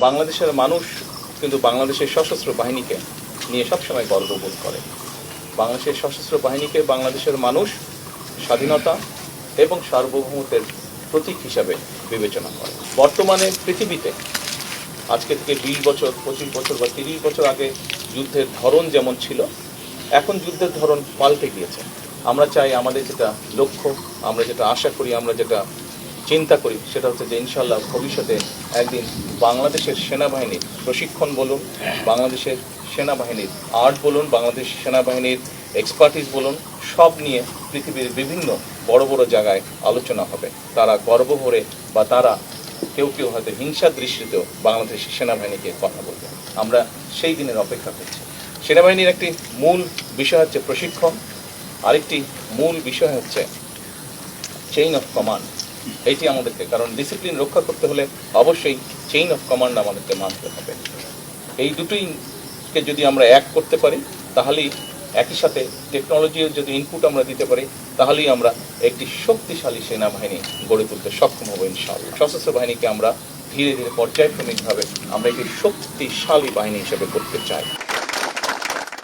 বাংলাদেশের মানুষ কিন্তু বাংলাদেশের সশস্ত্র বাহিনীকে নিয়ে সবসময় গর্ববোধ করে। বাংলাদেশের সশস্ত্র বাহিনীকে বাংলাদেশের মানুষ স্বাধীনতা এবং সার্বভৌমত্বের প্রতীক হিসাবে বিবেচনা করে। বর্তমানে পৃথিবীতে আজকে থেকে 20 বছর, 25 বছর বা 30 বছর আগে যুদ্ধের ধরন যেমন ছিল, এখন যুদ্ধের ধরন পাল্টে গিয়েছে। আমরা চাই আমাদের যেটা লক্ষ্য, আমরা যেটা আশা করি, আমরা যেটা চিন্তা করি, সেটা হচ্ছে যে ইনশাল্লাহ ভবিষ্যতে একদিন বাংলাদেশের সেনাবাহিনীর প্রশিক্ষণ বলুন, বাংলাদেশের সেনাবাহিনীর আর্ট বলুন, বাংলাদেশ সেনাবাহিনীর এক্সপার্টিস বলুন, সব নিয়ে পৃথিবীর বিভিন্ন বড় বড় জায়গায় আলোচনা হবে। তারা গর্ব ভরে বা তারা কেউ কেউ হয়তো হিংসার দৃষ্টিতেও বাংলাদেশ সেনাবাহিনীকে কথা বলবে। আমরা সেই দিনের অপেক্ষা করছি। সেনাবাহিনীর একটি মূল বিষয় হচ্ছে প্রশিক্ষণ, আরেকটি মূল বিষয় হচ্ছে চেইন অফ কমান্ড। এইটি আমাদেরকে, কারণ ডিসিপ্লিন রক্ষা করতে হলে অবশ্যই চেইন অফ কমান্ড আমাদেরকে মানতে হবে। এই দুটোইকে যদি আমরা এক করতে পারি, তাহলেই একই সাথে টেকনোলজির যদি ইনপুট আমরা দিতে পারি, তাহলেই আমরা একটি শক্তিশালী সেনাবাহিনী গড়ে তুলতে সক্ষম হব ইনশাআল্লাহ। সশস্ত্র বাহিনীকে আমরা ধীরে ধীরে পর্যায়ক্রমিকভাবে আমরা একটি শক্তিশালী বাহিনী হিসেবে করতে চাই।